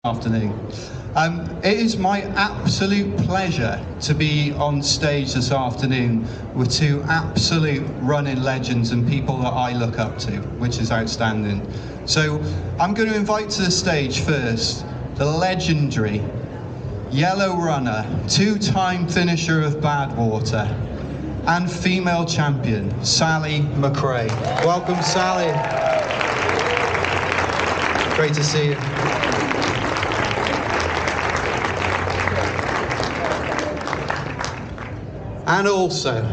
Afternoon. It is my absolute pleasure to be on stage this afternoon with two absolute running legends and people that I look up to, which is outstanding. So I'm going to invite to the stage first the legendary yellow runner, two-time finisher of Badwater, and female champion, Sally McRae. Welcome, Sally. Great to see you. And also,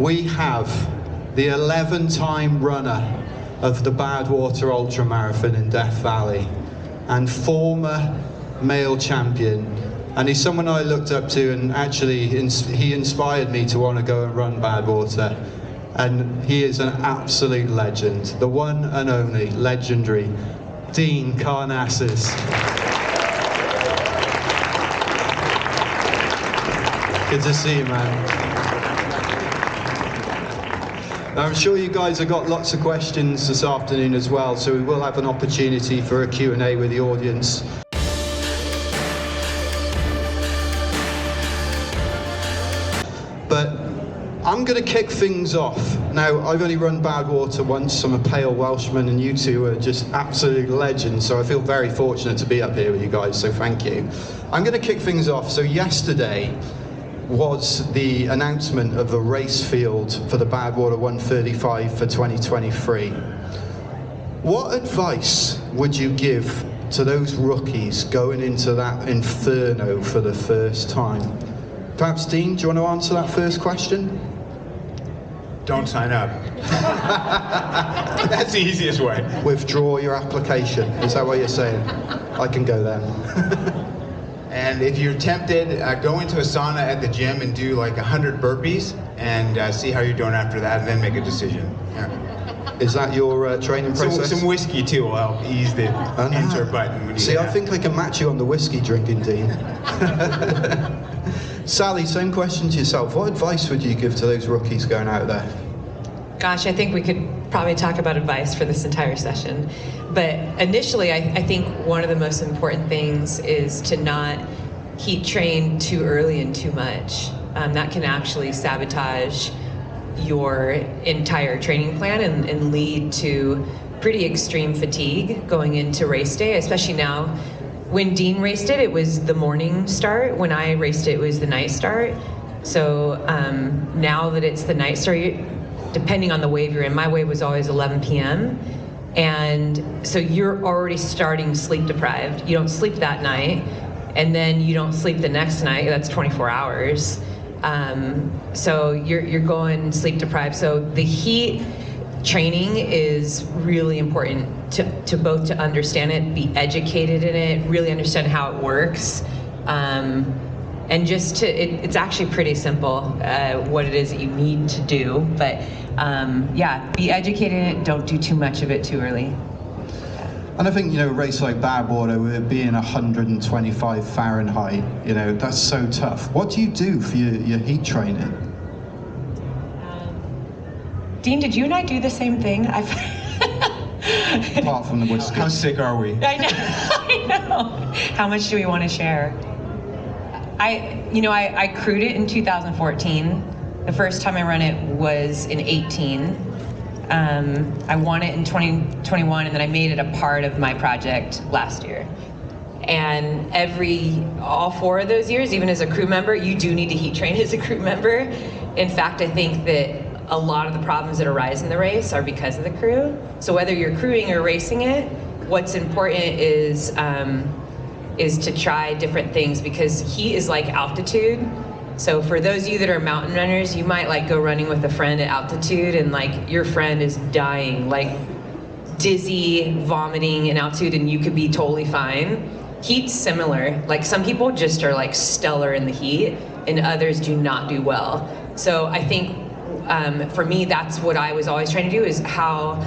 we have the 11-time runner of the Badwater Ultramarathon in Death Valley and former male champion. And he's someone I looked up to, and actually he inspired me to want to go and run Badwater. And he is an absolute legend, the one and only legendary Dean Karnazes. Good to see you, man. Now, I'm sure you guys have got lots of questions this afternoon as well, so we will have an opportunity for a Q&A with the audience. But I'm going to kick things off. Now, I've only run Badwater once. I'm a pale Welshman, and you two are just absolute legends, so I feel very fortunate to be up here with you guys, so thank you. I'm going to kick things off. So yesterday was the announcement of the race field for the Badwater 135 for 2023. What advice would you give to those rookies going into that inferno for the first time? Perhaps, Dean, do you want to answer that first question? Don't sign up. That's the easiest way. Withdraw your application. Is that what you're saying? I can go then. And if you're tempted, go into a sauna at the gym and do like 100 burpees and see how you're doing after that, and then make a decision. Yeah. Is that your training process? Some whiskey too will help ease the enter button. When you See, I think I can match you on the whiskey drinking, Dean. Sally, same question to yourself. What advice would you give to those rookies going out there? Gosh, I think we could probably talk about advice for this entire session. But initially, I think one of the most important things is to not heat train too early and too much. That can actually sabotage your entire training plan and lead to pretty extreme fatigue going into race day, especially now. When Dean raced it, it was the morning start. When I raced it, it was the night start. So now that it's the night start, depending on the wave you're in, my wave was always 11 p.m. And so you're already starting sleep deprived. You don't sleep that night, and then you don't sleep the next night. That's 24 hours. So you're going sleep deprived. So the heat training is really important to both to understand it, be educated in it, really understand how it works. And just it's actually pretty simple what it is that you need to do. But yeah, be educated in it, don't do too much of it too early. And I think, a race like Badwater, with it being 125 Fahrenheit, that's so tough. What do you do for your heat training? Dean, did you and I do the same thing? Apart from the whiskey. How sick are we? I know. How much do we want to share? I crewed it in 2014. The first time I ran it was in 18. I won it in 2021, and then I made it a part of my project last year. And all 4 of those years, even as a crew member, you do need to heat train as a crew member. In fact, I think that a lot of the problems that arise in the race are because of the crew. So whether you're crewing or racing it, what's important is to try different things, because heat is like altitude. So for those of you that are mountain runners, you might go running with a friend at altitude, and your friend is dying, dizzy, vomiting in altitude, and you could be totally fine. Heat's similar. Some people just are stellar in the heat, and others do not do well. So I think for me, that's what I was always trying to do, is how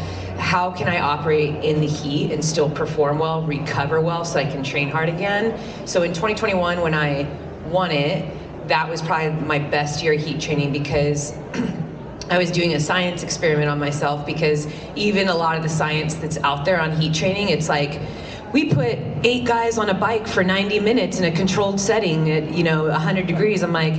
can I operate in the heat and still perform well, recover well, so I can train hard again. So in 2021, when I won it, that was probably my best year heat training, because I was doing a science experiment on myself, because even a lot of the science that's out there on heat training, it's we put 8 guys on a bike for 90 minutes in a controlled setting at 100 degrees. I'm like,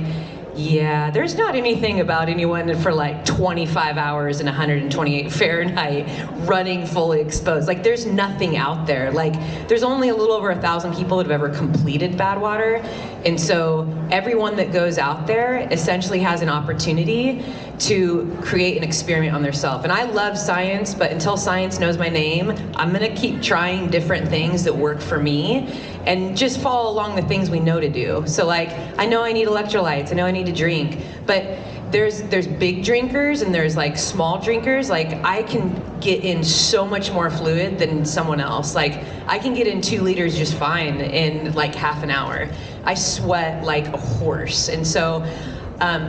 yeah, there's not anything about anyone for like 25 hours and 128 Fahrenheit running fully exposed. Like, there's nothing out there. Like, there's only a little over 1,000 people that have ever completed Badwater. And so everyone that goes out there essentially has an opportunity to create an experiment on themselves. And I love science, but until science knows my name, I'm gonna keep trying different things that work for me and just follow along the things we know to do. So like, I know I need electrolytes, I know I need to drink, but there's big drinkers and there's like small drinkers. Like, I can get in so much more fluid than someone else. Like, I can get in 2 liters just fine in like half an hour. I sweat like a horse. And so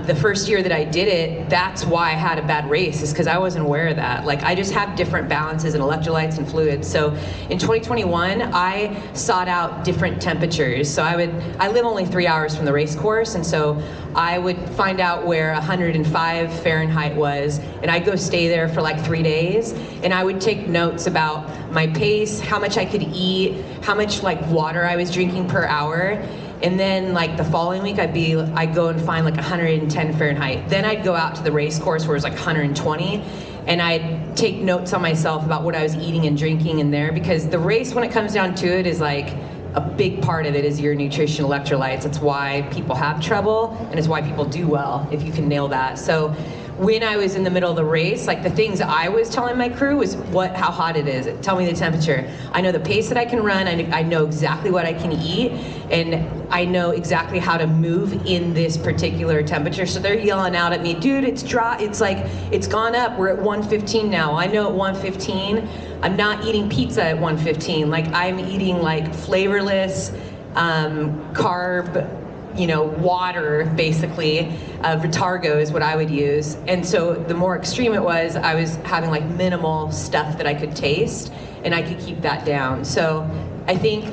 the first year that I did it, that's why I had a bad race, is because I wasn't aware of that. Like, I just have different balances in electrolytes and fluids. So in 2021, I sought out different temperatures. So I live only 3 hours from the race course, and so I would find out where 105 Fahrenheit was, and I'd go stay there for like 3 days, and I would take notes about my pace, how much I could eat, how much like water I was drinking per hour. And then like the following week, I'd go and find like 110 Fahrenheit. Then I'd go out to the race course where it was like 120, and I'd take notes on myself about what I was eating and drinking in there, because the race, when it comes down to it, is like a big part of it is your nutrition, electrolytes. It's why people have trouble, and it's why people do well if you can nail that. So when I was in the middle of the race, like the things I was telling my crew was how hot it is. Tell me the temperature. I know the pace that I can run. I know exactly what I can eat, and I know exactly how to move in this particular temperature. So they're yelling out at me, dude, it's dry. It's like, it's gone up. We're at 115 now. I know at 115, I'm not eating pizza at 115. Like, I'm eating like flavorless, carb, water, basically. Vitargo is what I would use. And so the more extreme it was, I was having like minimal stuff that I could taste, and I could keep that down. So I think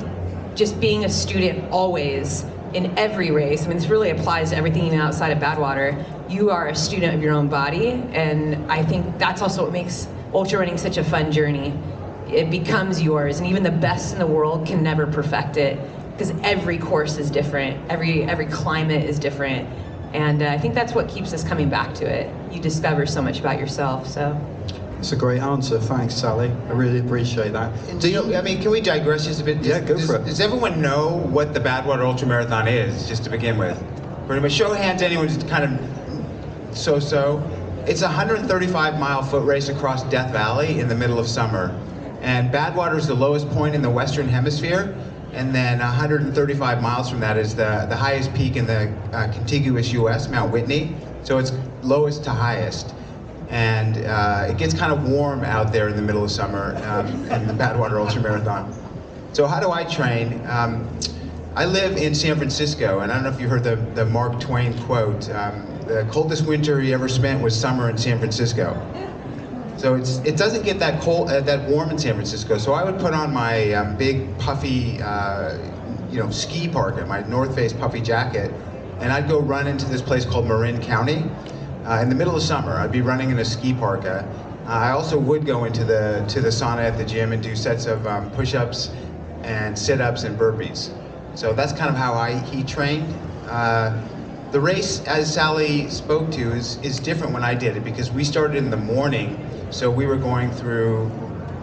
just being a student always, in every race, I mean, this really applies to everything even outside of Badwater, you are a student of your own body, and I think that's also what makes ultra running such a fun journey. It becomes yours, and even the best in the world can never perfect it, because every course is different, every climate is different, and I think that's what keeps us coming back to it. You discover so much about yourself. So it's a great answer. Thanks, Sally. I really appreciate that. Can we digress just a bit? Yeah, go for it. Does everyone know what the Badwater Ultramarathon is, just to begin with? Pretty much, show of hands, anyone who's kind of so-so. It's a 135-mile foot race across Death Valley in the middle of summer. And Badwater is the lowest point in the Western Hemisphere. And then 135 miles from that is the highest peak in the contiguous US, Mount Whitney. So it's lowest to highest. And it gets kind of warm out there in the middle of summer in the Badwater Ultramarathon. So how do I train? I live in San Francisco, and I don't know if you heard the Mark Twain quote, the coldest winter he ever spent was summer in San Francisco. So it doesn't get that cold, that warm in San Francisco. So I would put on my big puffy, ski parka, my North Face puffy jacket, and I'd go run into this place called Marin County in the middle of summer. I'd be running in a ski parka. I also would go into the sauna at the gym and do sets of push-ups and sit-ups and burpees. So that's kind of how he trained. The race, as Sally spoke to, is different when I did it, because we started in the morning. So we were going through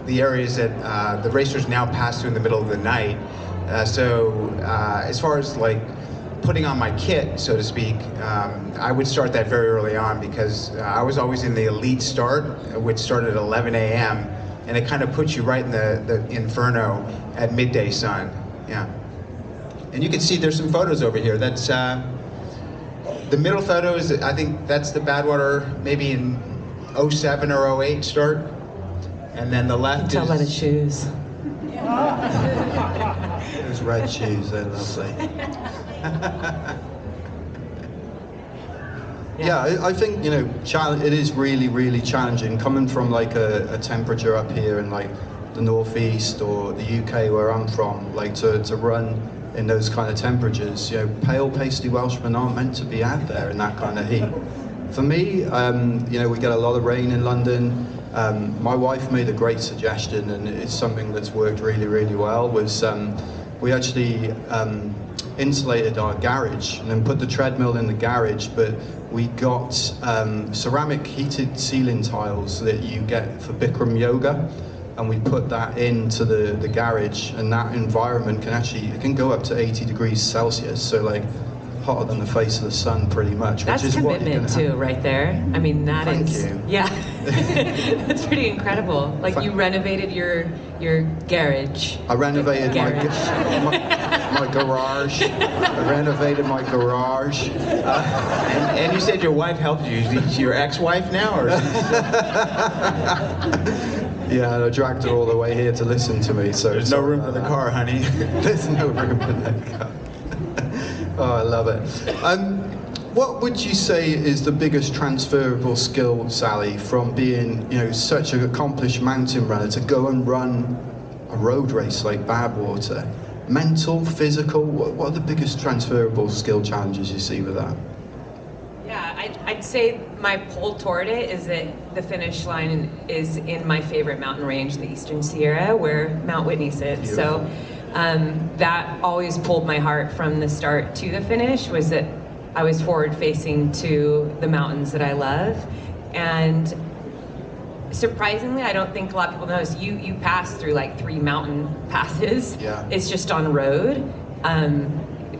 the areas that the racers now pass through in the middle of the night. As far as like putting on my kit, so to speak, I would start that very early on, because I was always in the elite start, which started at 11 a.m. and it kind of puts you right in the inferno at midday sun. Yeah. And you can see there's some photos over here. That's the middle photo is, I think that's the Badwater maybe in 07 or 08 start. And then the left tell is... by the shoes. Those red shoes, they're lovely. Yeah, I think, it is really, really challenging coming from like a temperature up here in like the northeast or the UK where I'm from, like to run in those kind of temperatures. Pale, pasty Welshmen aren't meant to be out there in that kind of heat. For me, we get a lot of rain in London. My wife made a great suggestion, and it's something that's worked really, really well, was we actually insulated our garage and then put the treadmill in the garage, but we got ceramic heated ceiling tiles that you get for Bikram yoga, and we put that into the garage, and that environment it can go up to 80 degrees Celsius, so like hotter than the face of the sun pretty much. That's which is commitment what you're too, right there. I mean, that Thank is, you. yeah, that's pretty incredible. Like you renovated your garage. I renovated my garage. I renovated my garage. And you said your wife helped you. Is she your ex-wife now, or? Yeah, I dragged her all the way here to listen to me. So There's no room for the car, honey. There's no room for the car. Oh, I love it. What would you say is the biggest transferable skill, Sally, from being, such an accomplished mountain runner to go and run a road race like Badwater? Mental, physical, what are the biggest transferable skill challenges you see with that? Yeah, I'd say my pull toward it is that the finish line is in my favorite mountain range, the Eastern Sierra, where Mount Whitney sits. Beautiful. So that always pulled my heart from the start to the finish, was that I was forward facing to the mountains that I love. And surprisingly, I don't think a lot of people know this, you pass through like 3 mountain passes. Yeah. It's just on road.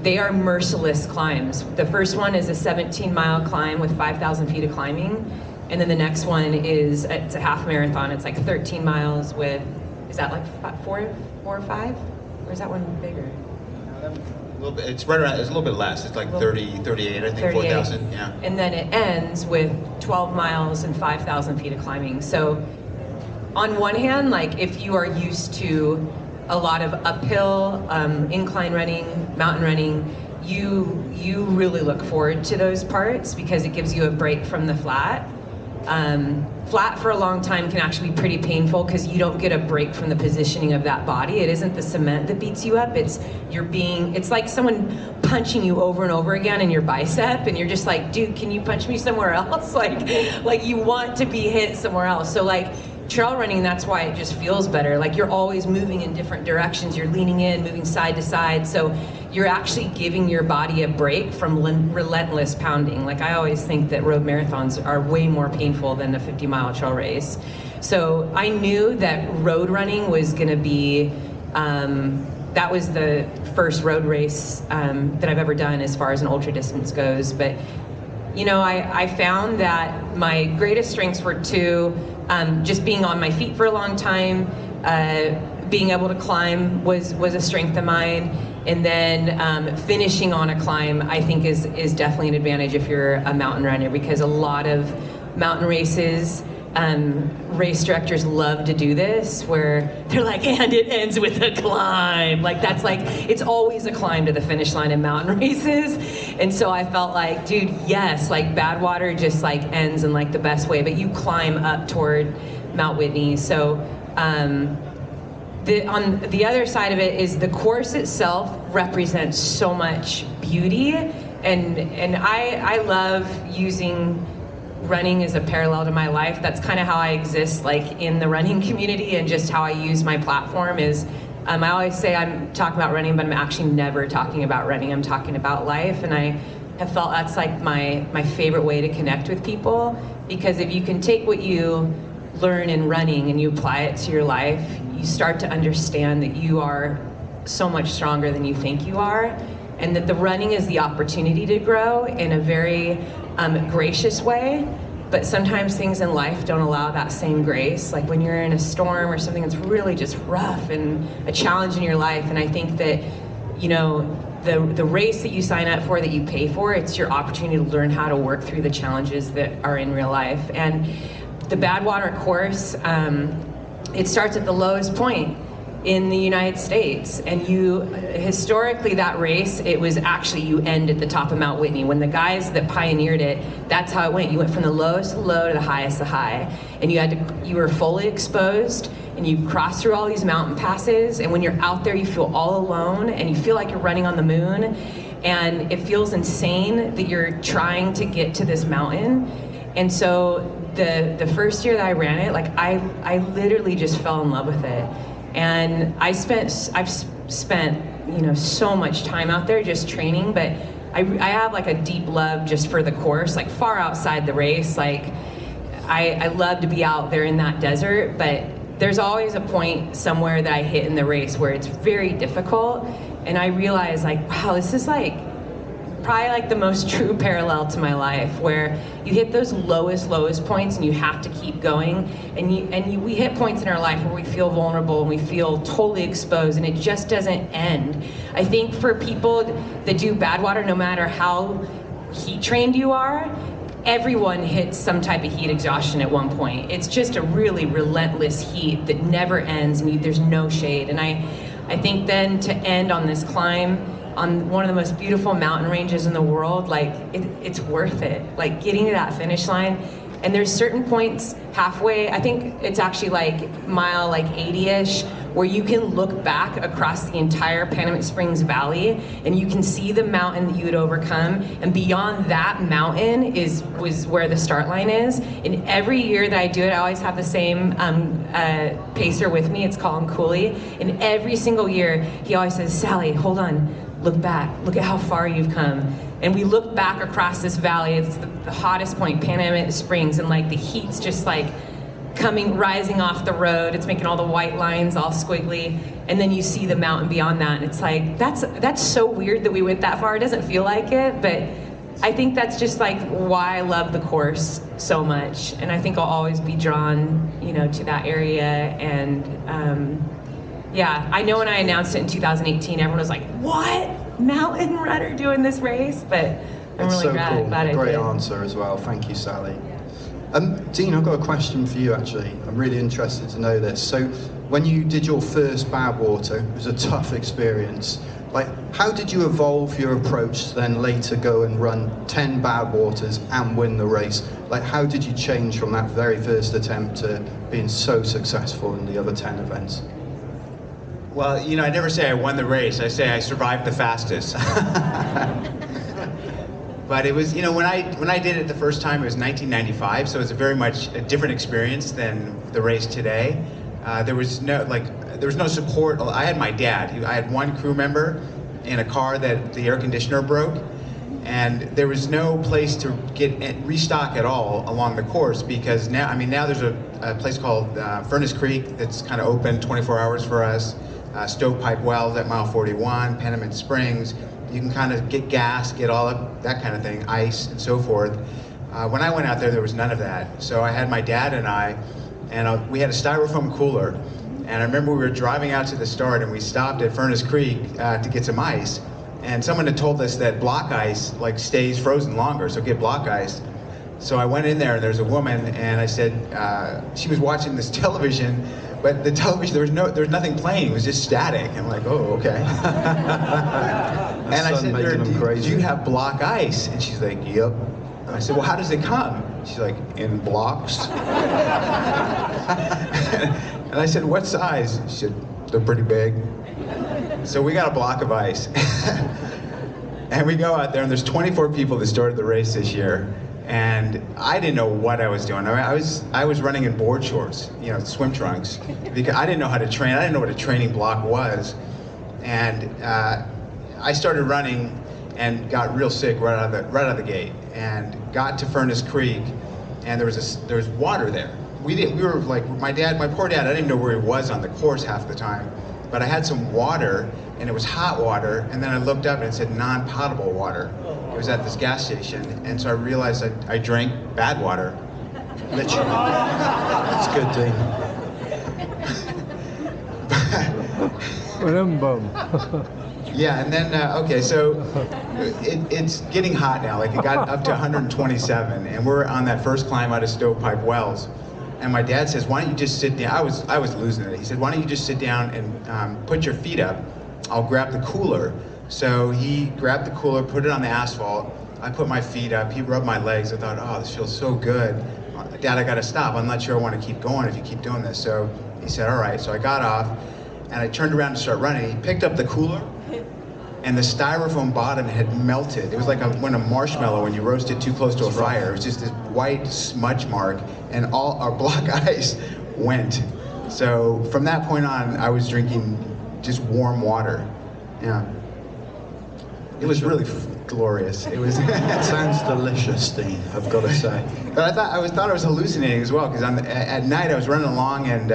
They are merciless climbs. The first one is a 17-mile climb with 5,000 feet of climbing. And then the next one it's a half marathon. It's like 13 miles with, is that like 4 or 5? Or is that one bigger? A little bit, it's right around, it's a little bit less. It's like 30, 38, I think, 4,000, yeah. And then it ends with 12 miles and 5,000 feet of climbing. So on one hand, like if you are used to a lot of uphill, incline running, mountain running, you really look forward to those parts because it gives you a break from the flat. Flat for a long time can actually be pretty painful because you don't get a break from the positioning of that body. It isn't the cement that beats you up, it's like someone punching you over and over again in your bicep, and you're just like, dude, can you punch me somewhere else? Like you want to be hit somewhere else. So like trail running, that's why it just feels better. Like you're always moving in different directions. You're leaning in, moving side to side. So you're actually giving your body a break from relentless pounding. Like I always think that road marathons are way more painful than a 50-mile trail race. So I knew that road running was gonna be, that was the first road race that I've ever done as far as an ultra distance goes. But I found that my greatest strengths were 2, just being on my feet for a long time, being able to climb was a strength of mine, and then finishing on a climb I think is definitely an advantage if you're a mountain runner, because a lot of mountain races, race directors love to do this where they're like, and it ends with a climb. Like that's like, it's always a climb to the finish line in mountain races. And so I felt like, dude, yes, like Badwater just like ends in like the best way, but you climb up toward Mount Whitney. So on the other side of it is the course itself represents so much beauty, and I love using running as a parallel to my life. That's kind of how I exist, like in the running community, and just how I use my platform is, I always say I'm talking about running, but I'm actually never talking about running. I'm talking about life, and I have felt that's like my favorite way to connect with people, because if you can take what you learn in running and you apply it to your life, you start to understand that you are so much stronger than you think you are, and that the running is the opportunity to grow in a very gracious way. But sometimes things in life don't allow that same grace, like when you're in a storm or something that's really just rough and a challenge in your life. And I think that, the race that you sign up for, that you pay for, it's your opportunity to learn how to work through the challenges that are in real life. And the Badwater course, it starts at the lowest point in the United States, and historically that race, it was actually, you end at the top of Mount Whitney. When the guys that pioneered it, that's how it went. You went from the lowest to low to the highest to high, and you were fully exposed, and you crossed through all these mountain passes, and when you're out there you feel all alone, and you feel like you're running on the moon, and it feels insane that you're trying to get to this mountain. And so the first year that I ran it, like I literally just fell in love with it. And I've spent so much time out there just training, but I have like a deep love just for the course, like far outside the race. Like I love to be out there in that desert, but there's always a point somewhere that I hit in the race where it's very difficult, and I realize like, wow, this is like probably like the most true parallel to my life, where you hit those lowest points and you have to keep going, and we hit points in our life where we feel vulnerable and we feel totally exposed, and it just doesn't end. I think for people that do Badwater, no matter how heat trained you are, everyone hits some type of heat exhaustion at one point. It's just a really relentless heat that never ends, and there's no shade. And I think then to end on this climb on one of the most beautiful mountain ranges in the world, like it's worth it. Like getting to that finish line, and there's certain points halfway, I think it's actually like mile like 80-ish, where you can look back across the entire Panamint Springs Valley and you can see the mountain that you would overcome, and beyond that mountain was where the start line is. And every year that I do it, I always have the same pacer with me. It's Colin Cooley, and every single year he always says, Sally, hold on, look back, look at how far you've come. And we look back across this valley. It's the hottest point, Panamint Springs, and like the heat's just like rising off the road. It's making all the white lines all squiggly, and then you see the mountain beyond that, and it's like, that's so weird that we went that far. It doesn't feel like it, but I think that's just like why I love the course so much, and I think I'll always be drawn, to that area. And yeah, I know when I announced it in 2018, everyone was like, what? Mountain runner doing this race? But I'm really glad I did. Great answer as well. Thank you, Sally. Dean, I've got a question for you, actually. I'm really interested to know this. So when you did your first Badwater, it was a tough experience. Like, how did you evolve your approach to then later go and run 10 Badwaters and win the race? Like, how did you change from that very first attempt to being so successful in the other 10 events? Well, I never say I won the race. I say I survived the fastest. But it was, when I did it the first time, it was 1995, so it was very much a different experience than the race today. There was no support. I had my dad. I had one crew member in a car that the air conditioner broke, and there was no place to restock at all along the course, because now there's a place called Furnace Creek that's kind of open 24 hours for us. Stovepipe Wells at mile 41, Panamint Springs. You can kind of get gas, get all of that kind of thing, ice and so forth. When I went out there was none of that. So I had my dad and we had a styrofoam cooler. And I remember we were driving out to the start, and we stopped at Furnace Creek to get some ice. And someone had told us that block ice stays frozen longer, so get block ice. So I went in there, and there's a woman, and I said, she was watching this television, but the television, there was nothing playing, it was just static. I'm like, oh, okay. And I said, do you have block ice? And she's like, yep. And I said, well, how does it come? She's like, in blocks. And I said, what size? She said, they're pretty big. So we got a block of ice. And we go out there, and there's 24 people that started the race this year. And I didn't know what I was doing. I was running in board shorts, swim trunks, because I didn't know how to train. I didn't know what a training block was. And I started running and got real sick right out of the gate, and got to Furnace Creek, and there was water there. We were like, my poor dad, I didn't know where he was on the course half the time, but I had some water, and it was hot water, and then I looked up and it said non-potable water. It was at this gas station, and so I realized I drank Badwater. Literally. That's good, Dean. Yeah, and then, okay, so it's getting hot now. Like, it got up to 127, and we're on that first climb out of Stovepipe Wells. And my dad says, why don't you just sit down? I was losing it. He said, why don't you just sit down and put your feet up? I'll grab the cooler. So he grabbed the cooler, put it on the asphalt. I put my feet up. He rubbed my legs. I thought, oh, this feels so good. Dad, I gotta stop. I'm not sure I want to keep going if you keep doing this. So he said, all right. So I got off, and I turned around to start running. He picked up the cooler, and the styrofoam bottom had melted. It was like when a marshmallow, when you roast it too close to a fire. It was just this white smudge mark, and all our black ice went. So from that point on, I was drinking just warm water. Yeah. It was really glorious. It was. It sounds delicious, Dean, I've got to say. But I thought I was hallucinating as well, because at night I was running along and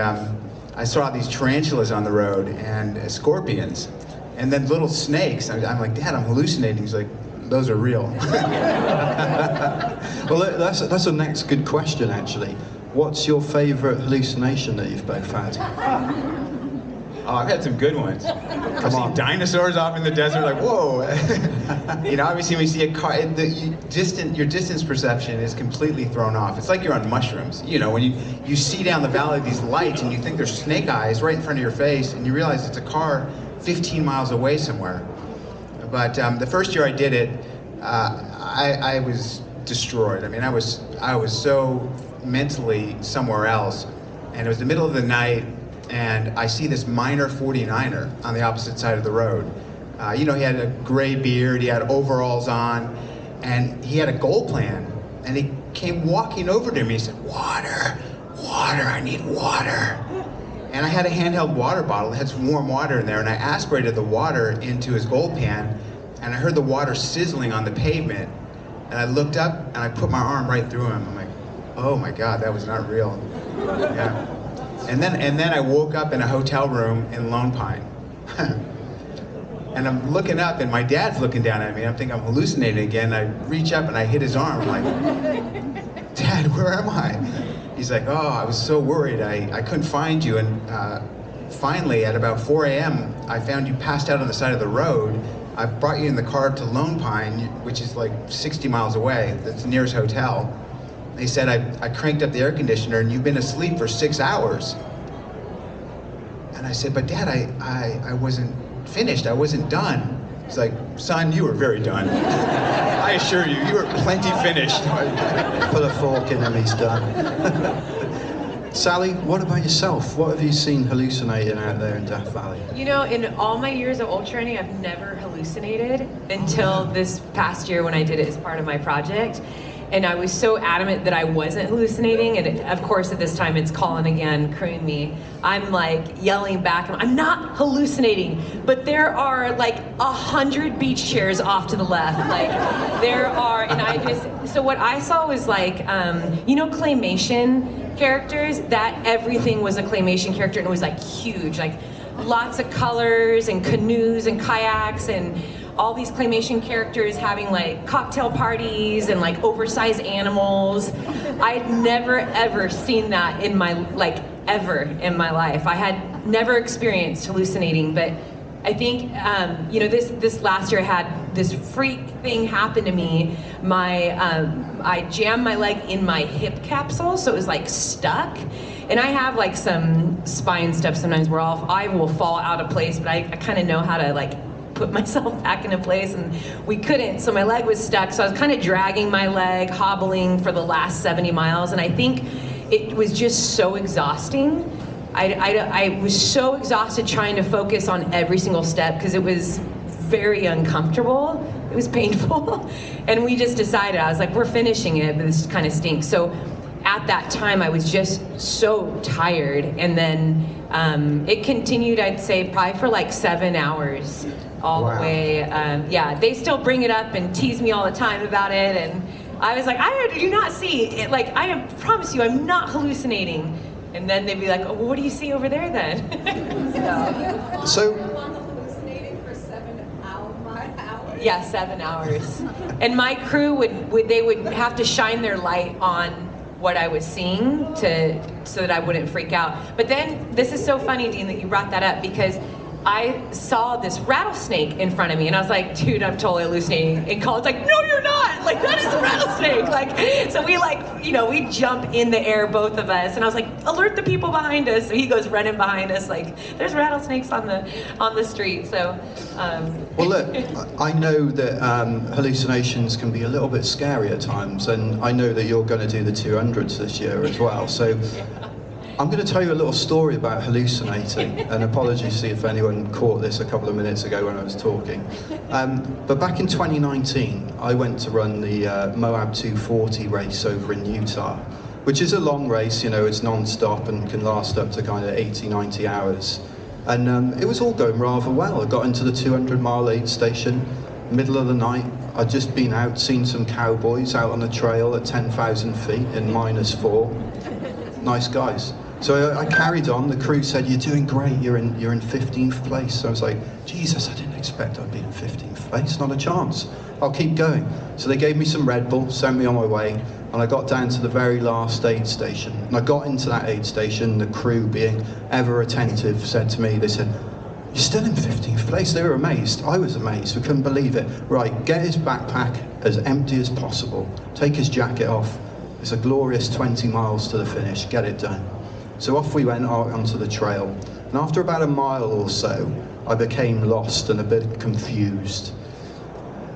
I saw these tarantulas on the road and scorpions, and then little snakes. I'm like, Dad, I'm hallucinating. He's like, those are real. Well, that's the next good question, actually. What's your favourite hallucination that you've both had? Oh, I've had some good ones. I've seen on. dinosaurs off in the desert, like, whoa. You know, obviously when you see a car, your distance perception is completely thrown off. It's like you're on mushrooms. You know, when you see down the valley these lights and you think there's snake eyes right in front of your face, and you realize it's a car 15 miles away somewhere. But the first year I did it, I was destroyed. I mean, I was so mentally somewhere else, and it was the middle of the night, and I see this minor 49er on the opposite side of the road. You know, he had a gray beard, he had overalls on, and he had a goal plan, and he came walking over to me. He said, water, I need water. And I had a handheld water bottle that had some warm water in there, and I aspirated the water into his gold pan, and I heard the water sizzling on the pavement, and I looked up, and I put my arm right through him. I'm like, oh my God, that was not real. Yeah. And then I woke up in a hotel room in Lone Pine. And I'm looking up, and my dad's looking down at me. I'm thinking I'm hallucinating again. I reach up and I hit his arm. I'm like, Dad, where am I? He's like, oh, I was so worried. I couldn't find you. And finally, at about 4 a.m., I found you passed out on the side of the road. I brought you in the car to Lone Pine, which is like 60 miles away. That's the nearest hotel. They said, I cranked up the air conditioner and you've been asleep for 6 hours. And I said, but Dad, I wasn't finished. I wasn't done. He's like, son, you were very done. I assure you, you were plenty finished. Put a fork in him, he's done. Sally, what about yourself? What have you seen hallucinating out there in Death Valley? You know, in all my years of ultra running, I've never hallucinated until this past year when I did it as part of my project. And I was so adamant that I wasn't hallucinating, and of course at this time it's Colin again crewing me. I'm like yelling back, I'm not hallucinating, but there are like 100 beach chairs off to the left. Like there are, and so what I saw was like, you know, claymation characters, that everything was a claymation character, and it was like huge, like lots of colors and canoes and kayaks and all these claymation characters having like cocktail parties and like oversized animals. I'd never ever seen that in my, like ever in my life. I had never experienced hallucinating, but I think, you know, this last year I had this freak thing happen to me. I jammed my leg in my hip capsule, so it was like stuck. And I have like some spine stuff sometimes where I will fall out of place, but I kind of know how to like put myself back into place, and we couldn't, so my leg was stuck, so I was kind of dragging my leg, hobbling for the last 70 miles, and I think it was just so exhausting. I was so exhausted trying to focus on every single step because it was very uncomfortable, it was painful, and we just decided, I was like, we're finishing it, but this kind of stinks. So at that time I was just so tired, and then it continued, I'd say, probably for like 7 hours. All the way, yeah, they still bring it up and tease me all the time about it, and I was like, I do not see it, like, I promise you I'm not hallucinating. And then they'd be like, oh, well, what do you see over there then? So hallucinating for 7 hours? Yeah, 7 hours. And my crew would have to shine their light on what I was seeing so that I wouldn't freak out. But then, this is so funny, Dean, that you brought that up, because I saw this rattlesnake in front of me, and I was like, dude, I'm totally hallucinating. And Colin's like, no, you're not! Like, that is a rattlesnake! Like, so we like, you know, we jump in the air, both of us, and I was like, alert the people behind us. So he goes running behind us, like, there's rattlesnakes on the street, so. Well, look, I know that hallucinations can be a little bit scary at times, and I know that you're going to do the 200s this year as well, so I'm going to tell you a little story about hallucinating, and apologies if anyone caught this a couple of minutes ago when I was talking. But back in 2019, I went to run the Moab 240 race over in Utah, which is a long race, you know, it's non-stop and can last up to kind of 80, 90 hours. And it was all going rather well. I got into the 200-mile aid station, middle of the night. I'd just been out, seen some cowboys out on the trail at 10,000 feet in -4. Nice guys. So I carried on. The crew said, "You're doing great. You're in 15th place." So I was like, "Jesus, I didn't expect I'd be in 15th place. Not a chance. I'll keep going." So they gave me some Red Bull, sent me on my way, and I got down to the very last aid station. And I got into that aid station. The crew, being ever attentive, said to me, they said, "You're still in 15th place." They were amazed. I was amazed. We couldn't believe it. Right, get his backpack as empty as possible. Take his jacket off. It's a glorious 20 miles to the finish. Get it done. So off we went out onto the trail. And after about a mile or so, I became lost and a bit confused.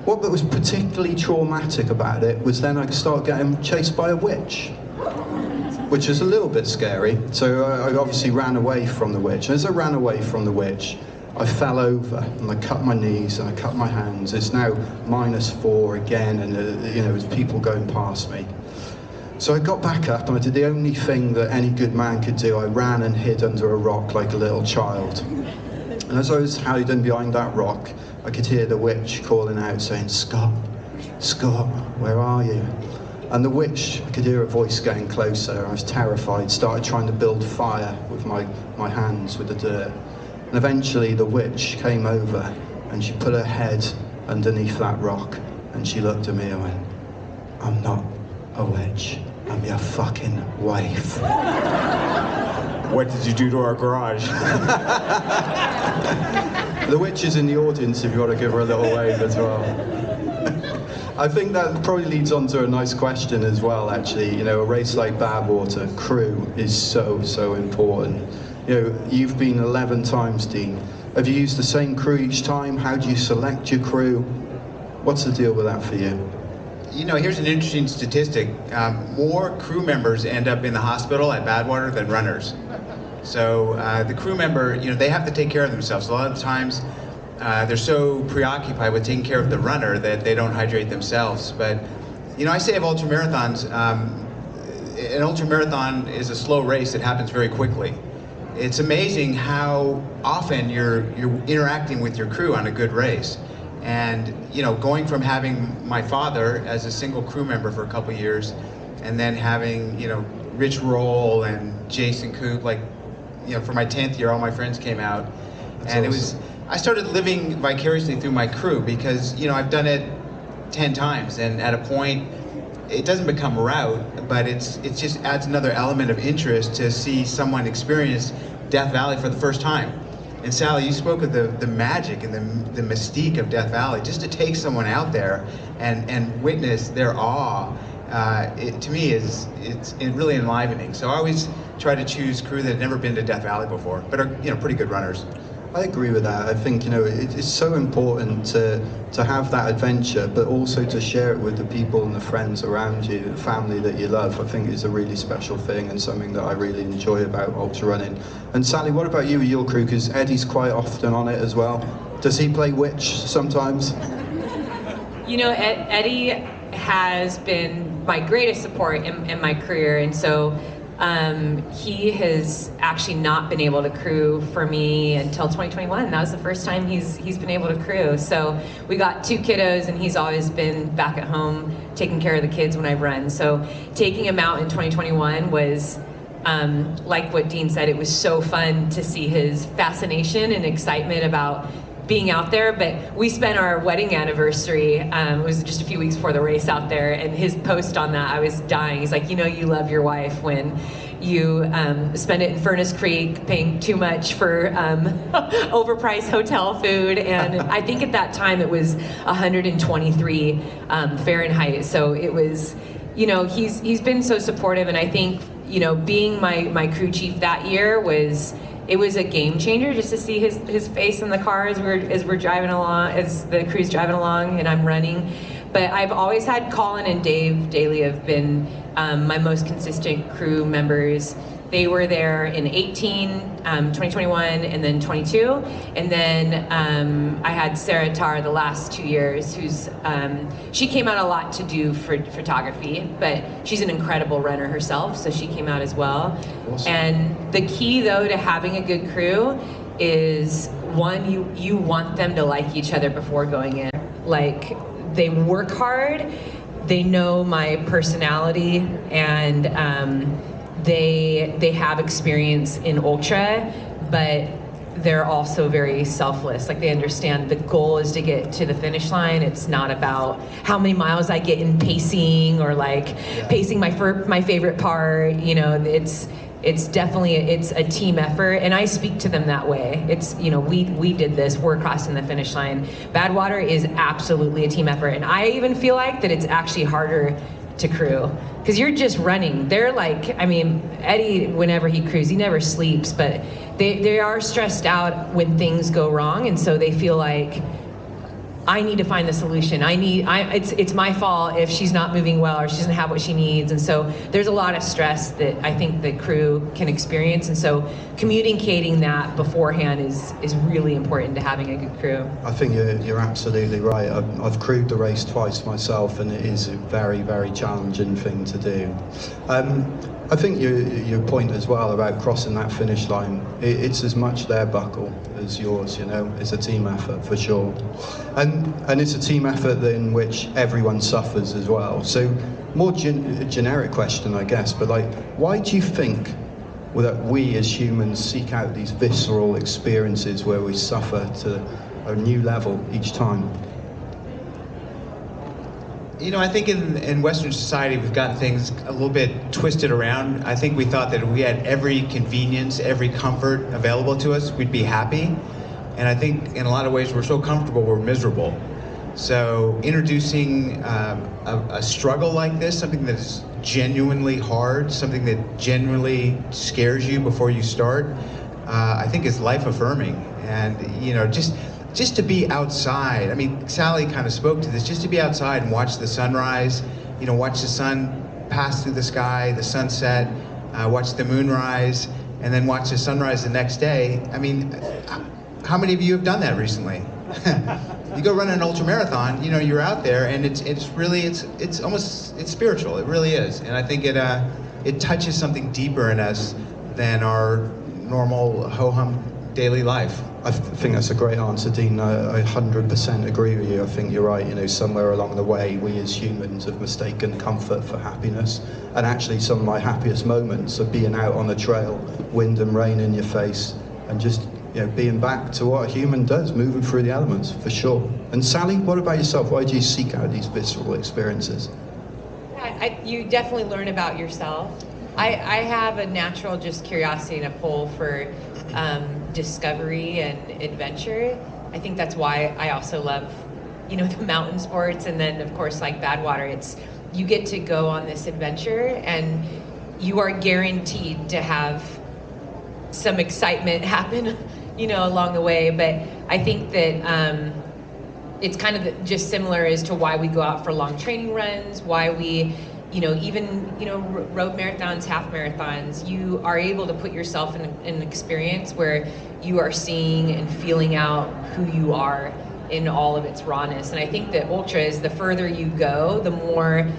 What was particularly traumatic about it was then I started getting chased by a witch, which is a little bit scary. So I obviously ran away from the witch. As I ran away from the witch, I fell over and I cut my knees and I cut my hands. It's now -4 again, and you know, there's people going past me. So I got back up and I did the only thing that any good man could do. I ran and hid under a rock like a little child. And as I was hiding behind that rock, I could hear the witch calling out saying, "Scott, Scott, where are you?" And the witch, I could hear her voice getting closer. I was terrified, started trying to build fire with my hands with the dirt. And eventually the witch came over and she put her head underneath that rock and she looked at me and went, "I'm not a witch, I'm your fucking wife." What did you do to our garage? The witch is in the audience if you want to give her a little wave as well. I think that probably leads on to a nice question as well, actually. You know, a race like Badwater, crew is so important. You know, you've been 11 times, Dean. Have you used the same crew each time? How do you select your crew? What's the deal with that for you? You know, here's an interesting statistic. More crew members end up in the hospital at Badwater than runners. So the crew member, you know, they have to take care of themselves. A lot of times they're so preoccupied with taking care of the runner that they don't hydrate themselves. But, you know, I say of ultramarathons, an ultramarathon is a slow race that happens very quickly. It's amazing how often you're interacting with your crew on a good race. And, you know, going from having my father as a single crew member for a couple of years, and then having, you know, Rich Roll and Jason Koop, like, you know, for my 10th year, all my friends came out. That's and awesome. I started living vicariously through my crew because, you know, I've done it 10 times, and at a point, it doesn't become route, but it just adds another element of interest to see someone experience Death Valley for the first time. And Sally, you spoke of the magic and the mystique of Death Valley. Just to take someone out there and witness their awe, to me it's really enlivening. So I always try to choose crew that had never been to Death Valley before, but are, you know, pretty good runners. I agree with that. I think, you know, it's so important to have that adventure, but also to share it with the people and the friends around you, the family that you love. I think it's a really special thing and something that I really enjoy about ultra running. And Sally, what about you with your crew? Because Eddie's quite often on it as well. Does he play witch sometimes? You know, Eddie has been my greatest support in my career, and so he has actually not been able to crew for me until 2021. That was the first time he's been able to crew. So we got 2 kiddos, and he's always been back at home taking care of the kids when I run. So taking him out in 2021 was, like what Dean said, it was so fun to see his fascination and excitement about being out there. But we spent our wedding anniversary, it was just a few weeks before the race out there, and his post on that, I was dying. He's like, you know, you love your wife when you spend it in Furnace Creek paying too much for overpriced hotel food. And I think at that time it was 123 Fahrenheit. So it was, you know, he's been so supportive, and I think, you know, being my crew chief that year was a game changer, just to see his face in the car as we're driving along, as the crew's driving along and I'm running. But I've always had Colin and Dave Daly have been my most consistent crew members. They were there in 18, 2021, and then 22. And then I had Sarah Tar the last 2 years, who's, she came out a lot to do for photography, but she's an incredible runner herself, so she came out as well. Awesome. And the key, though, to having a good crew is, one, you want them to like each other before going in. Like, they work hard, they know my personality, and they have experience in ultra, but they're also very selfless. Like, they understand the goal is to get to the finish line. It's not about how many miles I get in pacing, or like pacing my favorite part. You know, it's definitely it's a team effort, and I speak to them that way. It's, you know, we did this, we're crossing the finish line. Badwater is absolutely a team effort, and I even feel like that it's actually harder to crew, because you're just running. They're like, I mean, Eddie, whenever he crews, he never sleeps, but they are stressed out when things go wrong, and so they feel like, I need to find the solution. It's my fault if she's not moving well, or she doesn't have what she needs. And so there's a lot of stress that I think the crew can experience. And so communicating that beforehand is really important to having a good crew. I think you're absolutely right. I've crewed the race twice myself, and it is a very, very challenging thing to do. I think your point as well about crossing that finish line, it's as much their buckle as yours, you know. It's a team effort for sure. And it's a team effort in which everyone suffers as well. So more generic question, I guess, but like, why do you think that we as humans seek out these visceral experiences where we suffer to a new level each time? You know, I think in Western society, we've gotten things a little bit twisted around. I think we thought that if we had every convenience, every comfort available to us, we'd be happy. And I think in a lot of ways, we're so comfortable, we're miserable. So introducing a struggle like this, something that is genuinely hard, something that genuinely scares you before you start, I think is life affirming. And, you know, just to be outside. I mean, Sally kind of spoke to this, just to be outside and watch the sunrise, you know, watch the sun pass through the sky, the sunset, watch the moon rise, and then watch the sunrise the next day. I mean, how many of you have done that recently? You go run an ultra marathon, you know, you're out there, and it's really, it's almost, it's spiritual. It really is. And I think it touches something deeper in us than our normal ho-hum daily life. I think that's a great answer, Dean. I 100% agree with you. I think you're right. You know, somewhere along the way, we as humans have mistaken comfort for happiness. And actually, some of my happiest moments are being out on the trail, wind and rain in your face, and just, you know, being back to what a human does, moving through the elements, for sure. And Sally, what about yourself? Why do you seek out these visceral experiences? You definitely learn about yourself. I have a natural just curiosity and a pull for discovery and adventure. I think that's why I also love, you know, the mountain sports, and then of course like Badwater. It's, you get to go on this adventure and you are guaranteed to have some excitement happen, you know, along the way. But I think that it's kind of just similar as to why we go out for long training runs, why we, you know, even, you know, road marathons, half marathons, you are able to put yourself in an experience where you are seeing and feeling out who you are in all of its rawness. And I think that ultra is, the further you go, the more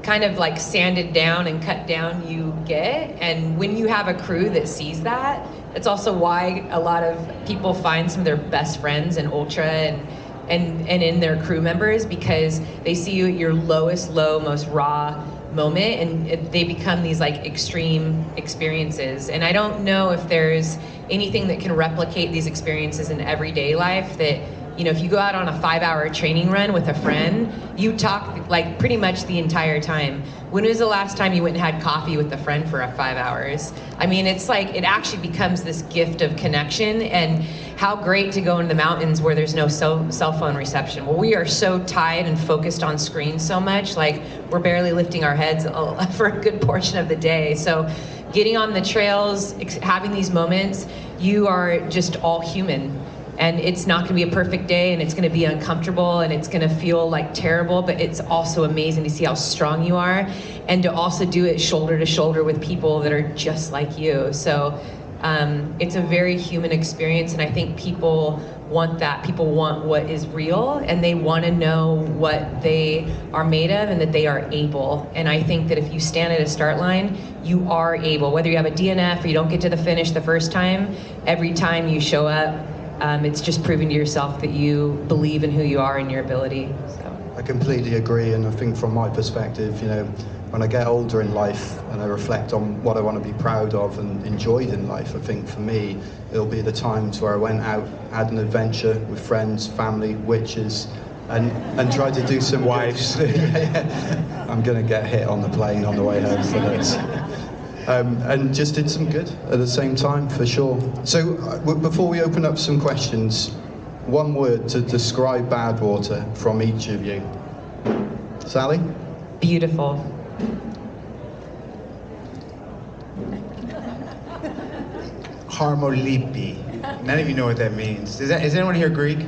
kind of like sanded down and cut down you get. And when you have a crew that sees that, it's also why a lot of people find some of their best friends in ultra and in their crew members, because they see you at your lowest low, most raw moment, and they become these like extreme experiences. And I don't know if there's anything that can replicate these experiences in everyday life. That, you know, if you go out on a 5-hour training run with a friend, you talk like pretty much the entire time. When was the last time you went and had coffee with a friend for 5 hours? I mean, it's like, it actually becomes this gift of connection. And how great to go into the mountains where there's no cell phone reception. Well, we are so tied and focused on screens so much, like we're barely lifting our heads for a good portion of the day. So getting on the trails, having these moments, you are just all human. And it's not gonna be a perfect day, and it's gonna be uncomfortable, and it's gonna feel like terrible, but it's also amazing to see how strong you are, and to also do it shoulder to shoulder with people that are just like you. So it's a very human experience, and I think people want that. People want what is real, and they want to know what they are made of and that they are able. And I think that if you stand at a start line, you are able. Whether you have a DNF or you don't get to the finish the first time, every time you show up, it's just proving to yourself that you believe in who you are and your ability. So. I completely agree, and I think from my perspective, when I get older in life and I reflect on what I want to be proud of and enjoyed in life, I think for me, it'll be the times where I went out, had an adventure with friends, family, witches, and tried to do some wives. I'm going to get hit on the plane on the way home for this. And just did some good at the same time, for sure. So before we open up some questions, one word to describe Badwater from each of you. Sally? Beautiful. Harmolipi. None of you know what that means. Is anyone here Greek?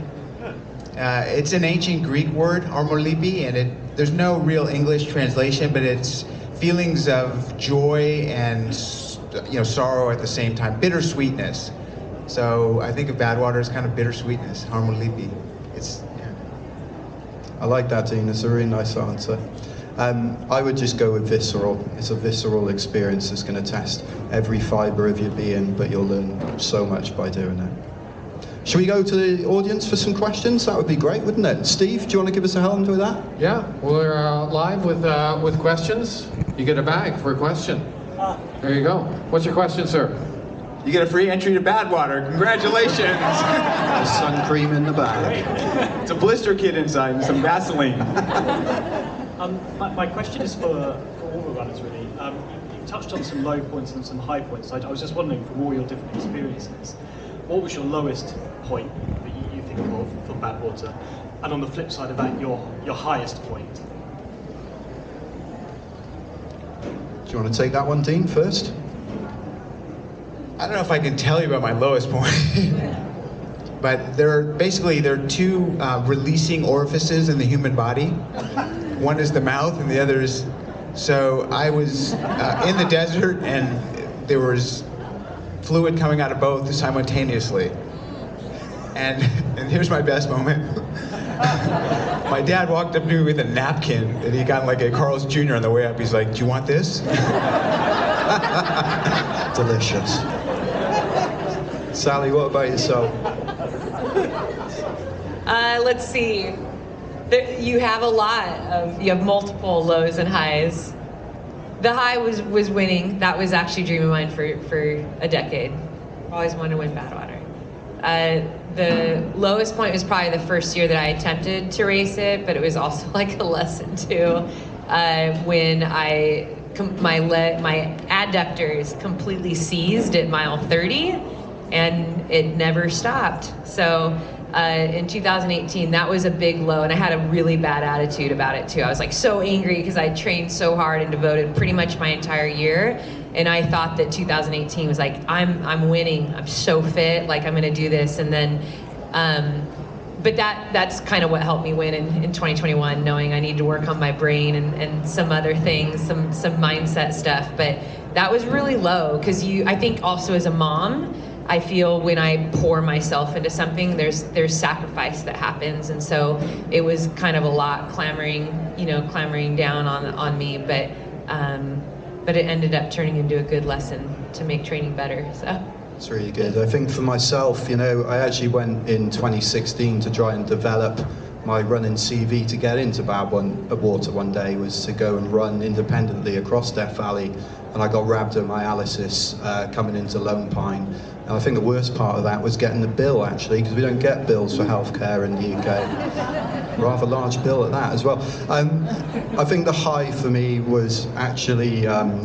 It's an ancient Greek word, harmolipi, and there's no real English translation, but it's feelings of joy and sorrow at the same time, bittersweetness. So I think of Badwater as kind of bittersweetness, harmolipi. I like that, Dean. It's a really nice answer. I would just go with visceral. It's a visceral experience that's going to test every fibre of your being, but you'll learn so much by doing it. Should we go to the audience for some questions? That would be great, wouldn't it? Steve, do you want to give us a hand with that? Yeah, we're live with questions. You get a bag for a question. There you go. What's your question, sir? You get a free entry to Badwater. Congratulations. The sun cream in the bag. It's a blister kit inside and some Vaseline. My question is for all the runners, really. You touched on some low points and some high points. I was just wondering, from all your different experiences, what was your lowest point that you think of for Badwater? And on the flip side of that, your highest point? Do you want to take that one, Dean, first? I don't know if I can tell you about my lowest point. But there are two releasing orifices in the human body. One is the mouth and the other is... So I was in the desert and there was fluid coming out of both simultaneously. And here's my best moment. My dad walked up to me with a napkin that he got like a Carl's Jr. on the way up. He's like, "Do you want this?" Delicious. Sally, what about yourself? Let's see. You have you have multiple lows and highs. The high was winning. That was actually a dream of mine for a decade. Always wanted to win Badwater. The lowest point was probably the first year that I attempted to race it, but it was also like a lesson too. When my adductors completely seized at mile 30, and it never stopped. So in 2018, that was a big low, and I had a really bad attitude about it too. I was like so angry because I trained so hard and devoted pretty much my entire year, and I thought that 2018 was like, I'm winning, I'm so fit, like I'm gonna do this. And then but that's kind of what helped me win in 2021, knowing I need to work on my brain and some other things, some mindset stuff. But that was really low because I think also as a mom, I feel when I pour myself into something, there's sacrifice that happens, and so it was kind of a lot clamoring down on me, but it ended up turning into a good lesson to make training better. So it's really good. I think for myself, I actually went in 2016 to try and develop my running CV to get into Badwater one day, was to go and run independently across Death Valley, and I got rhabdomyolysis coming into Lone Pine. And I think the worst part of that was getting the bill, actually, because we don't get bills for healthcare in the UK. Rather large bill at that as well. I think the high for me was actually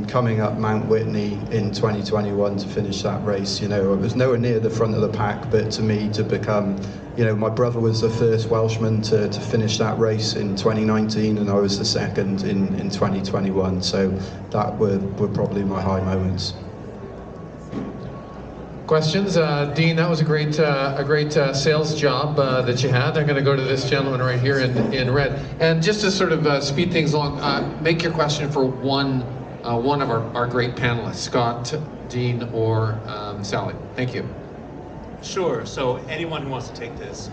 coming up Mount Whitney in 2021 to finish that race. I was nowhere near the front of the pack, but to me to become, my brother was the first Welshman to finish that race in 2019, and I was the second in 2021. So that were probably my high moments. Questions? Dean, that was a great sales job that you had. I'm going to go to this gentleman right here in red. And just to sort of speed things along, make your question for one of our great panelists, Scott, Dean, or Sally. Thank you. Sure. So anyone who wants to take this.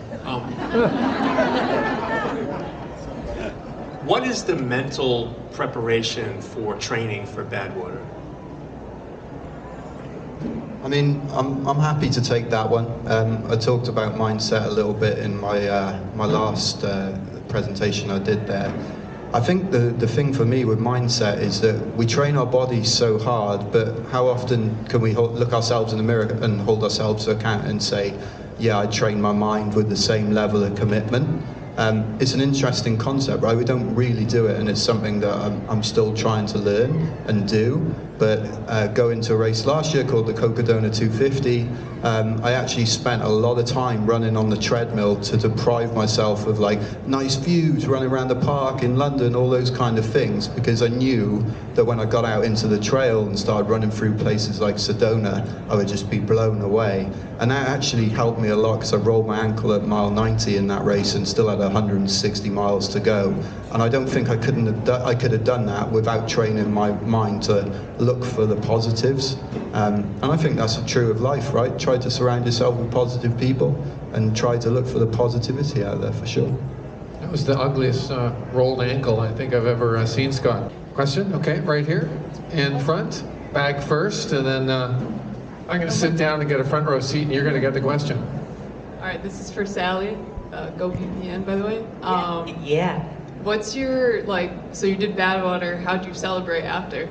What is the mental preparation for training for Badwater? I mean, I'm happy to take that one. I talked about mindset a little bit in my my last presentation I did there. I think the thing for me with mindset is that we train our bodies so hard, but how often can we look ourselves in the mirror and hold ourselves to account and say, yeah, I train my mind with the same level of commitment? It's an interesting concept, right? We don't really do it, and it's something that I'm still trying to learn and do. But going to a race last year called the Cocodona 250, I actually spent a lot of time running on the treadmill to deprive myself of like nice views, running around the park in London, all those kind of things, because I knew that when I got out into the trail and started running through places like Sedona, I would just be blown away. And that actually helped me a lot, because I rolled my ankle at mile 90 in that race and still had 160 miles to go. And I don't think I could have done that without training my mind to look for the positives. And I think that's true of life, right? Try to surround yourself with positive people and try to look for the positivity out there, for sure. That was the ugliest rolled ankle I think I've ever seen, Scott. Question? Okay, right here in front. Bag first, and then I'm going to sit down and get a front row seat, and you're going to get the question. All right, this is for Sally. Go VPN, by the way. Yeah. What's your, so you did Badwater, how'd you celebrate after?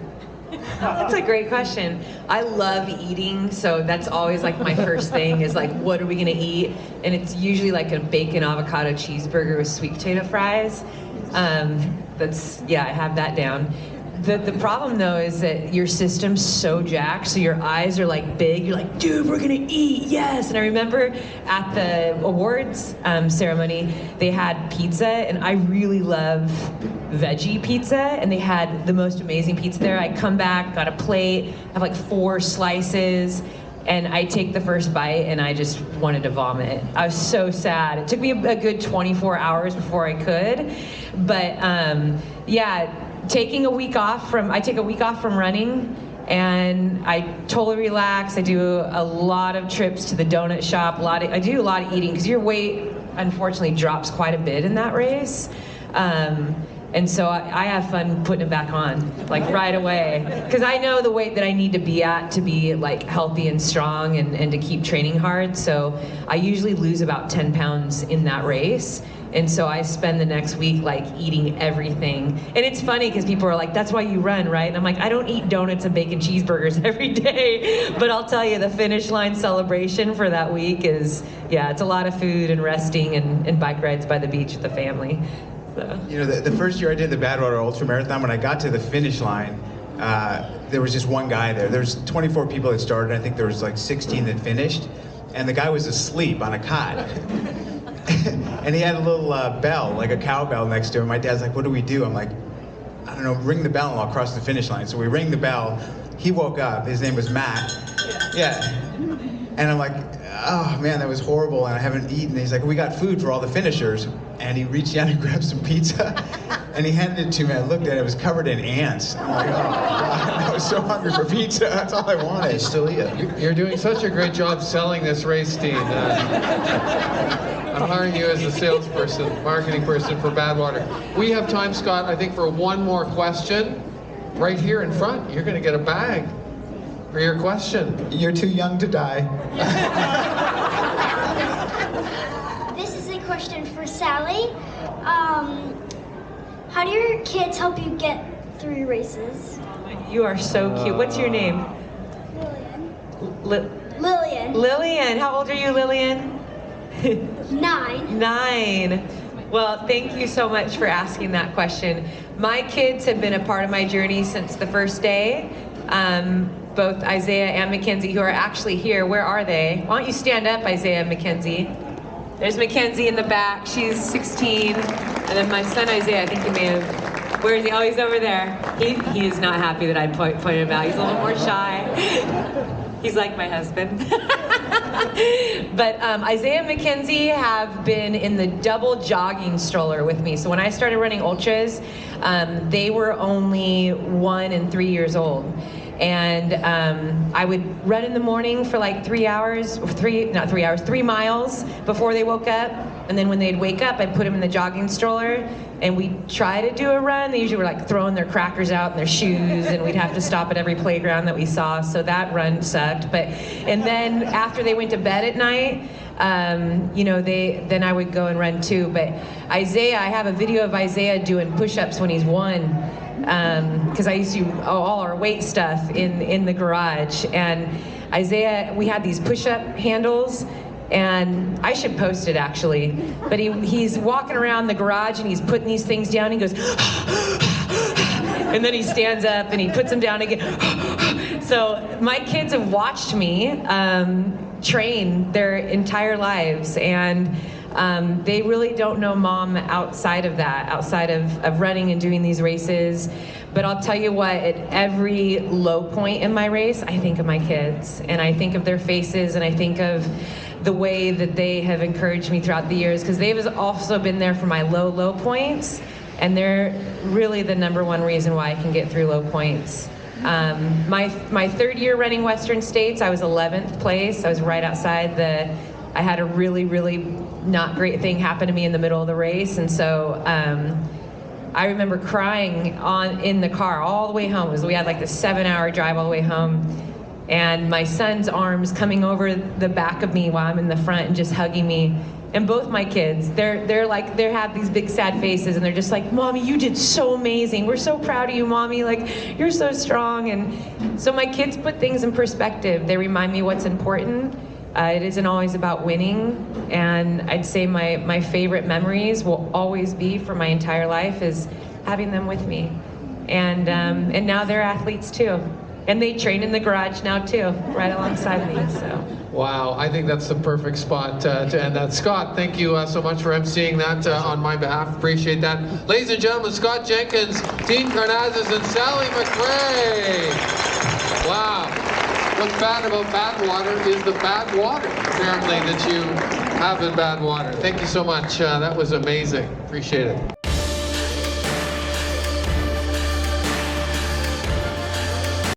That's a great question. I love eating, so that's always like my first thing is like, what are we gonna eat? And it's usually like a bacon avocado cheeseburger with sweet potato fries. I have that down. The problem though is that your system's so jacked, so your eyes are like big. You're like, dude, we're gonna eat, yes! And I remember at the awards ceremony, they had pizza, and I really love veggie pizza, and they had the most amazing pizza there. I come back, got a plate, have like 4 slices, and I take the first bite, and I just wanted to vomit. I was so sad. It took me a good 24 hours before I could, but taking a week off from running, and I totally relax. I do a lot of trips to the donut shop. I do a lot of eating, because your weight unfortunately drops quite a bit in that race. And so I have fun putting it back on, like right away, because I know the weight that I need to be at to be like healthy and strong and to keep training hard. So I usually lose about 10 pounds in that race. And so I spend the next week like eating everything. And it's funny because people are like, that's why you run, right? And I'm like, I don't eat donuts and bacon cheeseburgers every day. But I'll tell you, the finish line celebration for that week is, it's a lot of food and resting and bike rides by the beach with the family. So. You know, the first year I did the Badwater Ultra Marathon, when I got to the finish line, there was just one guy there. There's 24 people that started. I think there was like 16 that finished. And the guy was asleep on a cot. And he had a little bell, like a cowbell next to him. My dad's like, what do we do? I'm like, I don't know, ring the bell and I'll cross the finish line. So we ring the bell. He woke up. His name was Matt. Yeah. And I'm like, oh man, that was horrible, and I haven't eaten. And he's like, we got food for all the finishers. And he reached down and grabbed some pizza, and he handed it to me. I looked at it, it was covered in ants. I'm like, oh my God, I was so hungry for pizza. That's all I wanted. Still eat it. You're doing such a great job selling this race, Dean. I'm hiring you as a salesperson, marketing person for Badwater. We have time, Scott, I think, for one more question. Right here in front, you're going to get a bag for your question. You're too young to die. This is a question for Sally. How do your kids help you get through your races? You are so cute. What's your name? Lillian. Lillian. How old are you, Lillian? 9. Well, thank you so much for asking that question. My kids have been a part of my journey since the first day. Both Isaiah and Mackenzie, who are actually here. Where are they? Why don't you stand up, Isaiah and Mackenzie? There's Mackenzie in the back. She's 16. And then my son, Isaiah, I think he may have... Where is he? Oh, he's over there. He is not happy that I pointed him out. He's a little more shy. He's like my husband. But Isaiah and Mackenzie have been in the double jogging stroller with me. So when I started running ultras, they were only 1 and 3 years old. And I would run in the morning for like 3 hours, 3 miles before they woke up. And then when they'd wake up, I'd put them in the jogging stroller and we'd try to do a run. They usually were like throwing their crackers out in their shoes, and we'd have to stop at every playground that we saw. So that run sucked. And then after they went to bed at night, then I would go and run too. But Isaiah, I have a video of Isaiah doing push-ups when he's 1. Because I used to do all our weight stuff in the garage. And Isaiah, we had these push-up handles, and I should post it actually. But he's walking around the garage and he's putting these things down. And he goes, and then he stands up and he puts them down again. So my kids have watched me train their entire lives, and they really don't know mom outside of that, outside of running and doing these races. But I'll tell you what, at every low point in my race, I think of my kids, and I think of their faces, and I think of the way that they have encouraged me throughout the years, because they've also been there for my low points, and they're really the #1 reason why I can get through low points. My 3rd year running Western States, I was 11th place. I was right outside I had a really, really not great thing happen to me in the middle of the race, and so I remember crying in the car all the way home. We had like this 7-hour drive all the way home, and my son's arms coming over the back of me while I'm in the front and just hugging me. And both my kids, they have these big sad faces, and they're just like, "Mommy, you did so amazing. We're so proud of you, Mommy. Like, you're so strong." And so my kids put things in perspective. They remind me what's important. It isn't always about winning, and I'd say my favorite memories will always be for my entire life is having them with me. And now they're athletes too, and they train in the garage now too, right alongside me. So. Wow, I think that's the perfect spot to end that. Scott, thank you so much for emceeing that on my behalf. Appreciate that. Ladies and gentlemen, Scott Jenkins, Dean Karnazes, and Sally McRae. Wow. What's bad about Badwater is the bad water, apparently, that you have in Badwater. Thank you so much. That was amazing. Appreciate it.